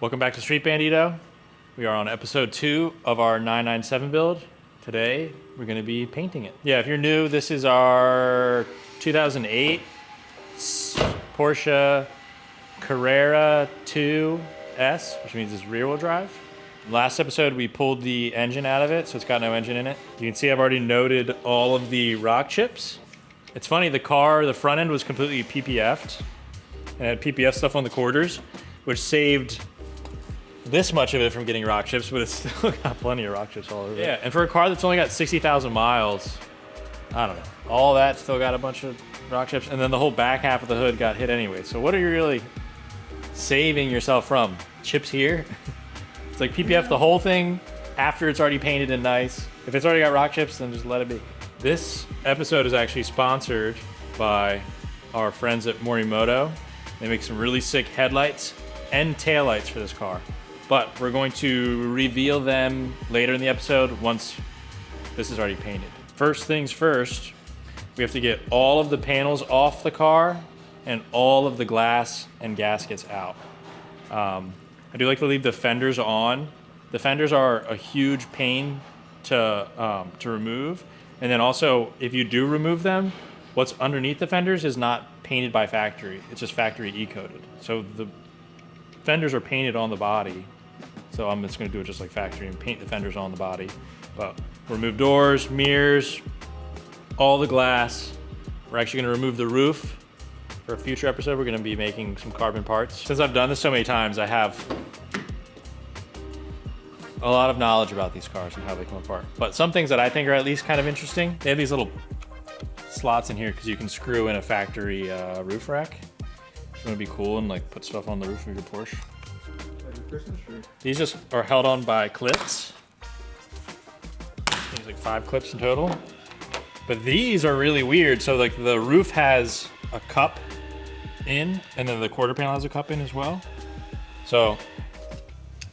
Welcome back to Street Bandito. We are on episode 2 of our 997 build. Today, we're going to be painting it. Yeah, if you're new, this is our 2008 Porsche Carrera 2S, which means it's rear-wheel drive. Last episode, we pulled the engine out of it, so it's got no engine in it. You can see I've already noted all of the rock chips. It's funny, the front end was completely PPF'd. It had PPF stuff on the quarters, which saved this much of it from getting rock chips, but it's still got plenty of rock chips all over it. Yeah, and for a car that's only got 60,000 miles, I don't know, all that still got a bunch of rock chips, and then the whole back half of the hood got hit anyway. So what are you really saving yourself from? Chips here? It's like PPF the whole thing after it's already painted and nice. If it's already got rock chips, then just let it be. This episode is actually sponsored by our friends at Morimoto. They make some really sick headlights and taillights for this car. But we're going to reveal them later in the episode once this is already painted. First things first, we have to get all of the panels off the car and all of the glass and gaskets out. I do like to leave the fenders on. The fenders are a huge pain to remove. And then also, if you do remove them, what's underneath the fenders is not painted by factory. It's just factory E-coated. So the fenders are painted on the body. So I'm just gonna do it just like factory and paint the fenders on the body. But remove doors, mirrors, all the glass. We're actually gonna remove the roof. For a future episode, we're gonna be making some carbon parts. Since I've done this so many times, I have a lot of knowledge about these cars and how they come apart. But some things that I think are at least kind of interesting, they have these little slots in here because you can screw in a factory roof rack. It's gonna be cool and like put stuff on the roof of your Porsche. These just are held on by clips. There's like 5 clips in total. But these are really weird. So like the roof has a cup in, and then the quarter panel has a cup in as well. So,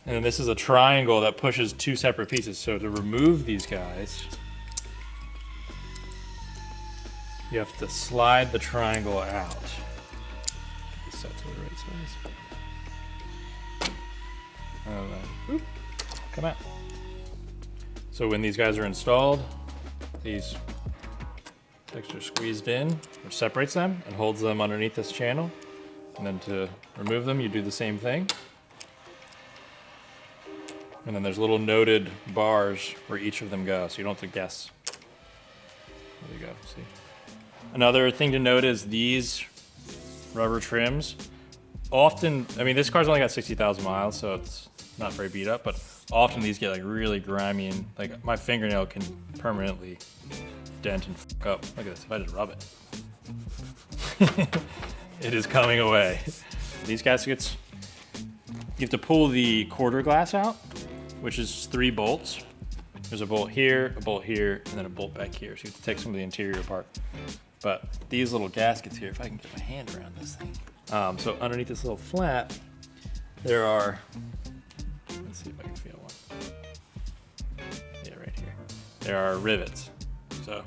and then this is a triangle that pushes 2 separate pieces. So to remove these guys, you have to slide the triangle out. Get this set to the right size. Oop, come out. So when these guys are installed, these are squeezed in, which separates them and holds them underneath this channel. And then to remove them, you do the same thing. And then there's little noted bars where each of them go, so you don't have to guess. There you go, see? Another thing to note is these rubber trims. Often, I mean, this car's only got 60,000 miles, so it's not very beat up, but often these get like really grimy and like my fingernail can permanently dent and fuck up. Look at this, if I just rub it. It is coming away. These gaskets, you have to pull the quarter glass out, which is 3 bolts. There's a bolt here, and then a bolt back here. So you have to take some of the interior apart. But these little gaskets here, if I can get my hand around this thing. So underneath this little flap, there are, let's see if I can feel one. Yeah, right here. There are rivets. So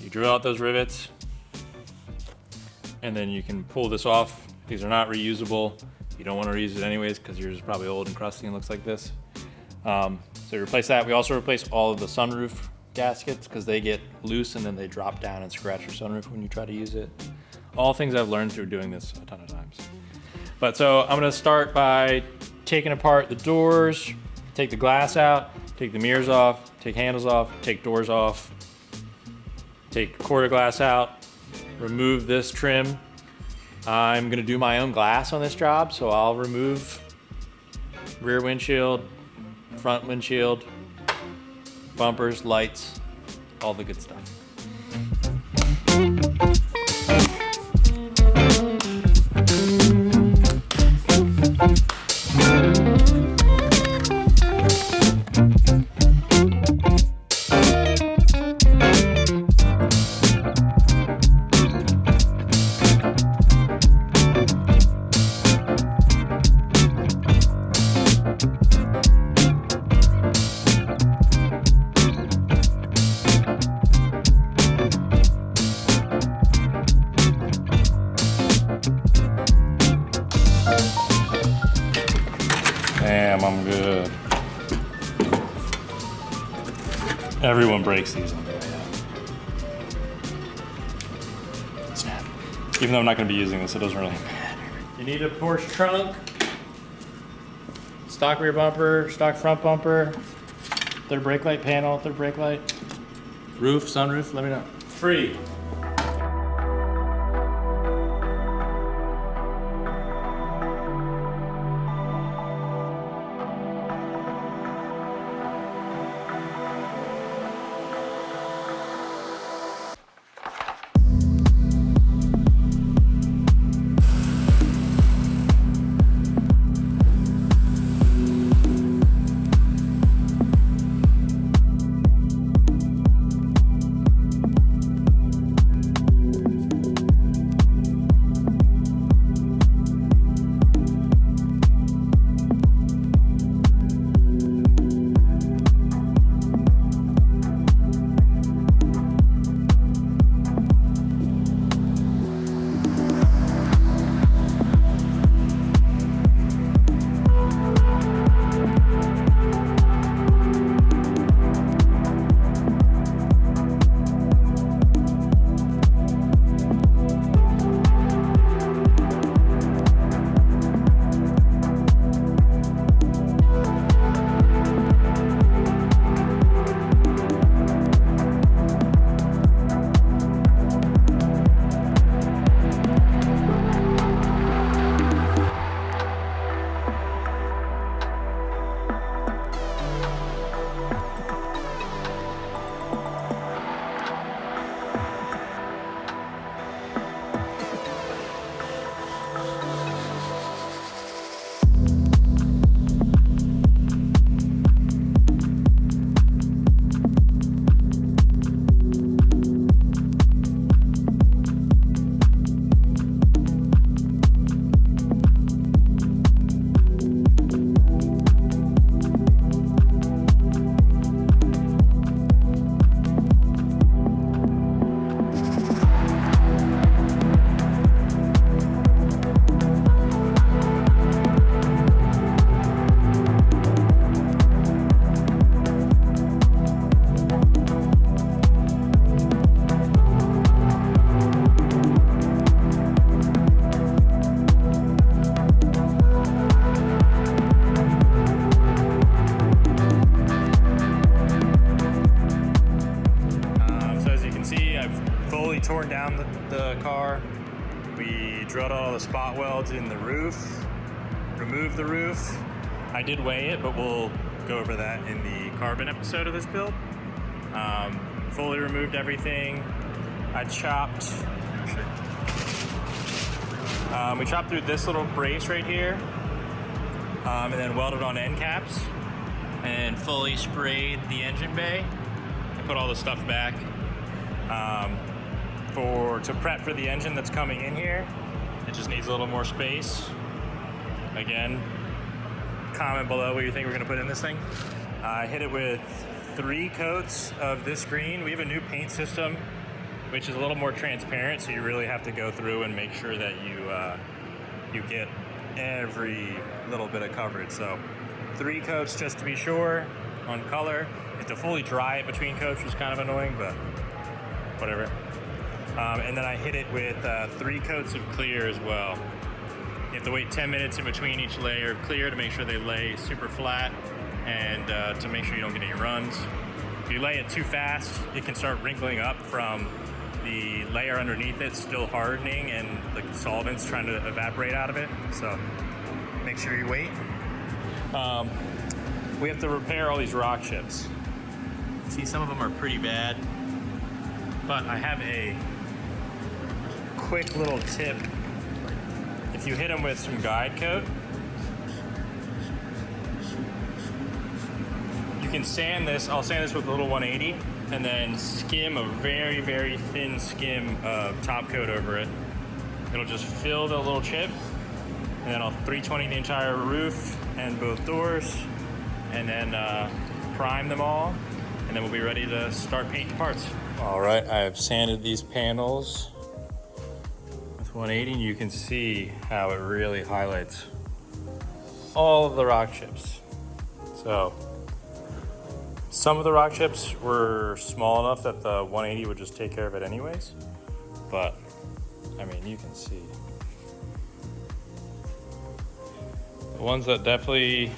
you drill out those rivets, and then you can pull this off. These are not reusable. You don't want to reuse it anyways because yours is probably old and crusty and looks like this. So you replace that. We also replace all of the sunroof gaskets because they get loose and then they drop down and scratch your sunroof when you try to use it. All things I've learned through doing this a ton of times. But so I'm gonna start by taking apart the doors, take the glass out, take the mirrors off, take handles off, take doors off, take quarter glass out, remove this trim. I'm gonna do my own glass on this job, so I'll remove rear windshield, front windshield, bumpers, lights, all the good stuff. Damn, I'm good. Everyone breaks these on the way out. Snap. Even though I'm not gonna be using this, it doesn't really matter. You need a Porsche trunk, stock rear bumper, stock front bumper, third brake light panel, third brake light, roof, sunroof, let me know. Free. Torn down the car. We drilled all the spot welds in the roof, removed the roof. I did weigh it, but we'll go over that in the carbon episode of this build. Fully removed everything. I chopped, we chopped through this little brace right here, and then welded on end caps, and fully sprayed the engine bay. I put all the stuff back. To prep for the engine that's coming in here. It just needs a little more space. Again, comment below what you think we're gonna put in this thing. I hit it with 3 coats of this green. We have a new paint system, which is a little more transparent, so you really have to go through and make sure that you get every little bit of coverage. So 3 coats just to be sure on color. You have to fully dry it between coats, which is kind of annoying, but whatever. And then I hit it with 3 coats of clear as well. You have to wait 10 minutes in between each layer of clear to make sure they lay super flat and to make sure you don't get any runs. If you lay it too fast, it can start wrinkling up from the layer underneath it still hardening and the solvent's trying to evaporate out of it. So make sure you wait. We have to repair all these rock chips. See, some of them are pretty bad, but I have a quick little tip. If you hit them with some guide coat, you can sand this. I'll sand this with a little 180 and then skim a very, very thin skim of top coat over it. It'll just fill the little chip, and then I'll 320 the entire roof and both doors, and then prime them all, and then we'll be ready to start painting parts. All right, I have sanded these panels with 180, and you can see how it really highlights all of the rock chips. So some of the rock chips were small enough that the 180 would just take care of it anyways. But I mean, you can see the ones that definitely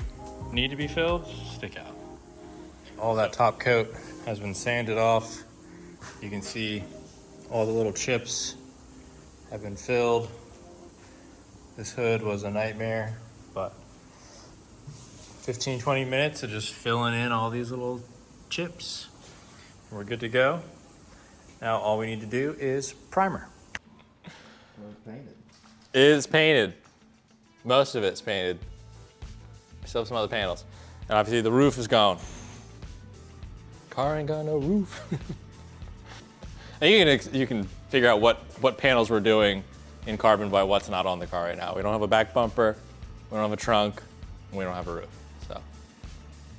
need to be filled stick out. All that top coat has been sanded off. You can see all the little chips have been filled. This hood was a nightmare, but 15, 20 minutes of just filling in all these little chips. We're good to go. Now all we need to do is primer. Well, it's painted. It is painted. Most of it's painted. Still have some other panels. And obviously the roof is gone. Car ain't got no roof. And you can figure out what panels we're doing in carbon by what's not on the car right now. We don't have a back bumper, we don't have a trunk, and we don't have a roof. So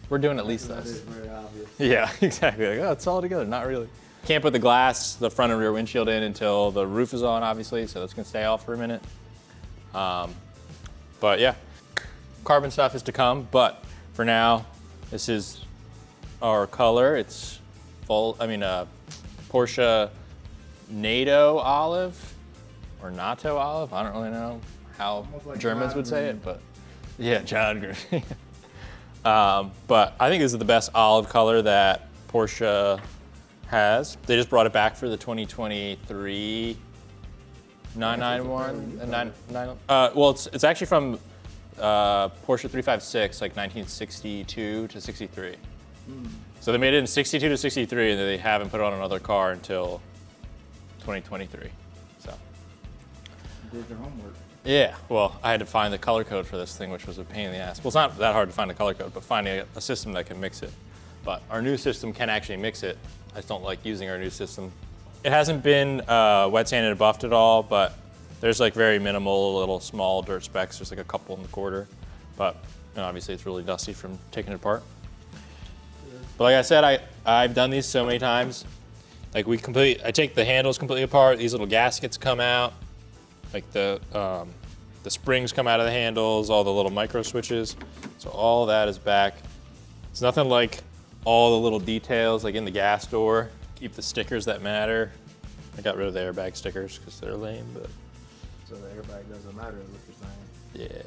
we're doing at least That those. is very obvious. Yeah, exactly. Like, oh, it's all together. Not really. Can't put the glass, the front and rear windshield in until the roof is on, obviously, so that's gonna stay off for a minute. But yeah, carbon stuff is to come, but for now, this is our color. It's Porsche Nato Olive, or Nato Olive. I don't really know how Like Germans would say green. it, but yeah, John Green. But I think this is the best olive color that Porsche has. They just brought it back for the 2023 991 and 99. Well, it's actually from Porsche 356, like 1962 to 63. So they made it in 62 to 63, and they haven't put it on another car until 2023. So You did your homework. yeah, well, I had to find the color code for this thing, which was a pain in the ass. Well, it's not that hard to find a color code, but finding a system that can mix it. But our new system can actually mix it. I just don't like using our new system. It hasn't been wet sanded and buffed at all, but there's like very minimal little small dirt specks. There's like a couple in the quarter, but you know, obviously it's really dusty from taking it apart. But like I said, I've done these so many times. Like I take the handles completely apart. These little gaskets come out. Like the springs come out of the handles, all the little micro switches. So all that is back. It's nothing like all the little details like in the gas door. Keep the stickers that matter. I got rid of the airbag stickers because they're lame, but. So the airbag doesn't matter, is what you're saying. Yeah,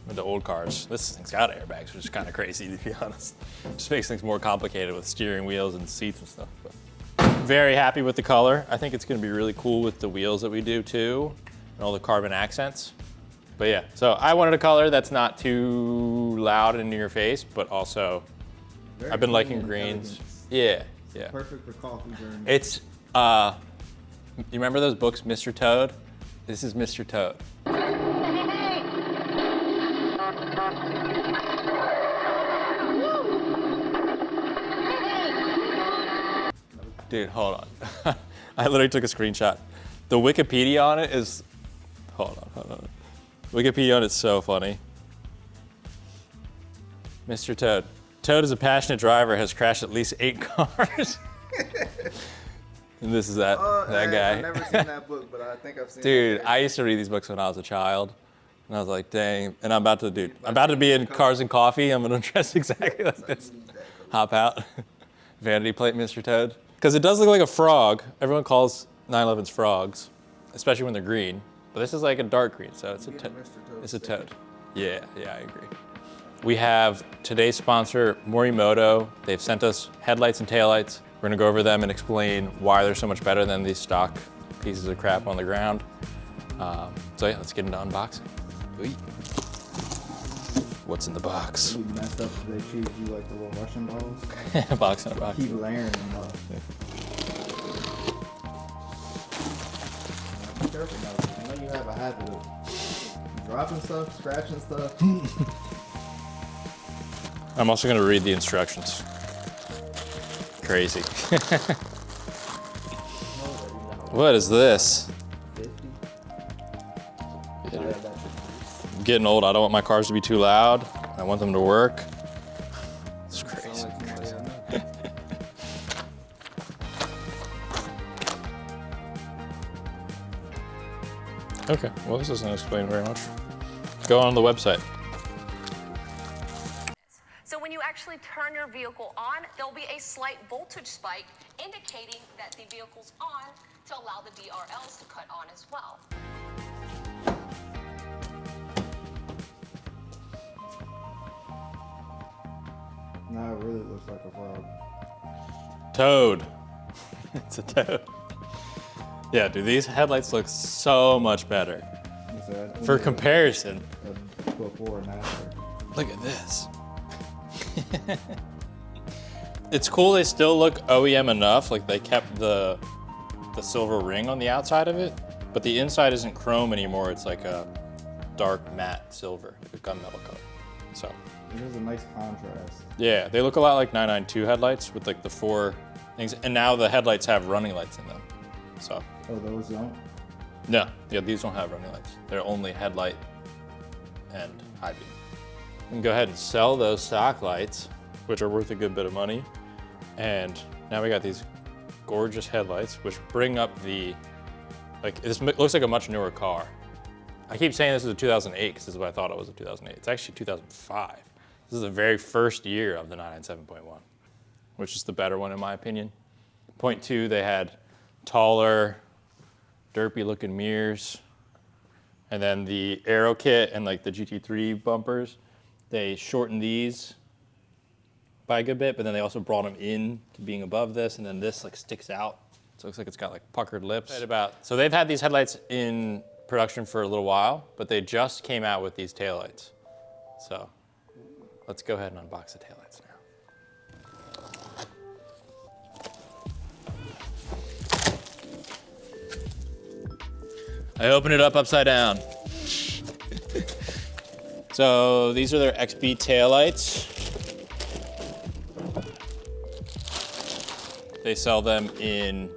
with the old cars. This thing's got airbags, which is kind of crazy to be honest. Just makes things more complicated with steering wheels and seats and stuff. But very happy with the color. I think it's gonna be really cool with the wheels that we do too, and all the carbon accents. But yeah, so I wanted a color that's not too loud and in your face, but also, Very I've been clean liking and greens. elegant. Yeah, yeah. Perfect for coffee journey. It's, you remember those books, Mr. Toad? This is Mr. Toad. Dude, hold on. I literally took a screenshot. The Wikipedia on it is, hold on. Wikipedia on it's so funny. Mr. Toad. Toad is a passionate driver, has crashed at least 8 cars. And this is that guy. I've never seen that book, but I think I've seen Dude, that. I used to read these books when I was a child. And I was like, dang. And I'm about to be in Cars and Coffee. I'm gonna dress exactly like this. Hop out. Vanity plate, Mr. Toad. Because it does look like a frog. Everyone calls 911s frogs, especially when they're green. But this is like a dark green, so it's a toad. It's a toad. Yeah, I agree. We have today's sponsor, Morimoto. They've sent us headlights and taillights. We're gonna go over them and explain why they're so much better than these stock pieces of crap on the ground. So yeah, let's get into unboxing. What's in the box? You messed up because they choose you like the little Russian dolls. Box in a box. Keep layering them up. Be careful about it. I know you have a habit of dropping stuff, scratching stuff. I'm also gonna read the instructions. Crazy. What is this? 50. Yeah, I'm getting old. I don't want my cars to be too loud. I want them to work. It's crazy. Okay, well this doesn't explain very much. Go on the website. So when you actually turn your vehicle on, there'll be a slight voltage spike indicating that the vehicle's on to allow the DRLs to cut on as well. Now it really looks like a frog. Toad. It's a toad. Yeah, dude, these headlights look so much better. For comparison, Before and after. look at this. It's cool they still look OEM enough, like they kept the silver ring on the outside of it, but the inside isn't chrome anymore, it's like a dark matte silver, like a gunmetal color. So It has a nice contrast. yeah, they look a lot like 992 headlights with like the 4 things, and now the headlights have running lights in them. So Oh, those don't? no, yeah, these don't have running lights. They're only headlight and high beam. We can go ahead and sell those stock lights, which are worth a good bit of money. And now we got these gorgeous headlights, which bring up the, like, this looks like a much newer car. I keep saying this is a 2008 because this is what I thought it was a 2008. It's actually 2005. This is the very first year of the 997.1, which is the better one in my opinion. Point 2, they had taller, derpy looking mirrors. And then the aero kit and like the GT3 bumpers, they shortened these by a good bit, but then they also brought them in to being above this, and then this like sticks out. So it looks like it's got like puckered lips. So they've had these headlights in production for a little while, but they just came out with these taillights. So let's go ahead and unbox the taillights now. I open it up upside down. So these are their XB taillights. They sell them in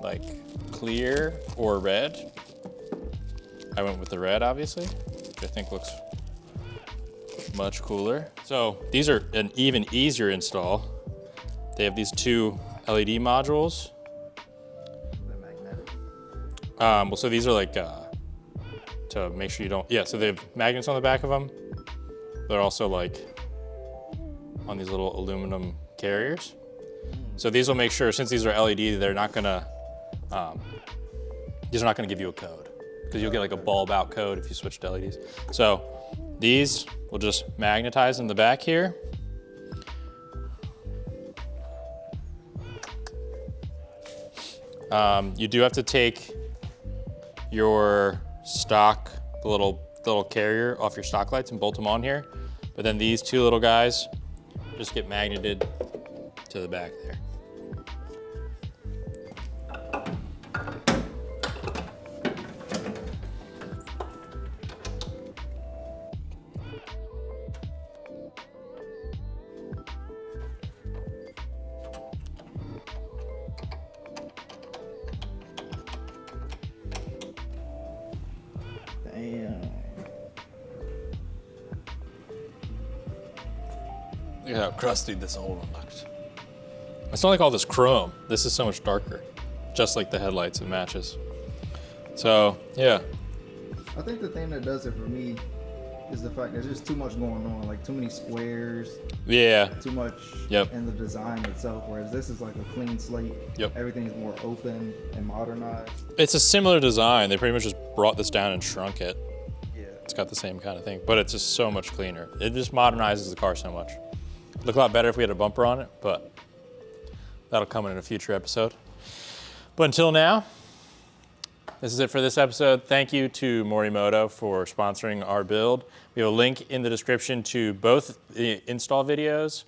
like clear or red. I went with the red, obviously, which I think looks much cooler. So these are an even easier install. They have these 2 LED modules. They're magnetic. Well, so these are like to make sure you don't. Yeah, so they have magnets on the back of them. They're also like on these little aluminum carriers. So these will make sure, since these are LED, they're not gonna, these are not gonna give you a code, because you'll get like a bulb out code if you switch to LEDs. So these will just magnetize in the back here. You do have to take your stock, the little carrier off your stock lights and bolt them on here. But then these 2 little guys just get magneted to the back there. Damn. Look at how crusty this old one looks. It's not like all this chrome. This is so much darker. Just like the headlights, it matches. So, yeah. I think the thing that does it for me is the fact there's just too much going on, like too many squares, Yeah. too much Yep. in the design itself, whereas this is like a clean slate. Yep. Everything's more open and modernized. It's a similar design. They pretty much just brought this down and shrunk it. Yeah. It's got the same kind of thing, but it's just so much cleaner. It just modernizes the car so much. Look a lot better if we had a bumper on it, but that'll come in a future episode. But until now, this is it for this episode. Thank you to Morimoto for sponsoring our build. We have a link in the description to both the install videos.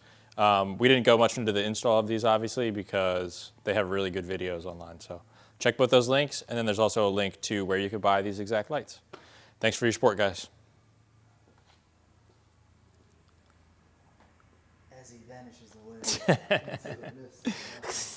We didn't go much into the install of these, obviously, because they have really good videos online. So check both those links, and then there's also a link to where you could buy these exact lights. Thanks for your support, guys. As he vanishes away into the mist.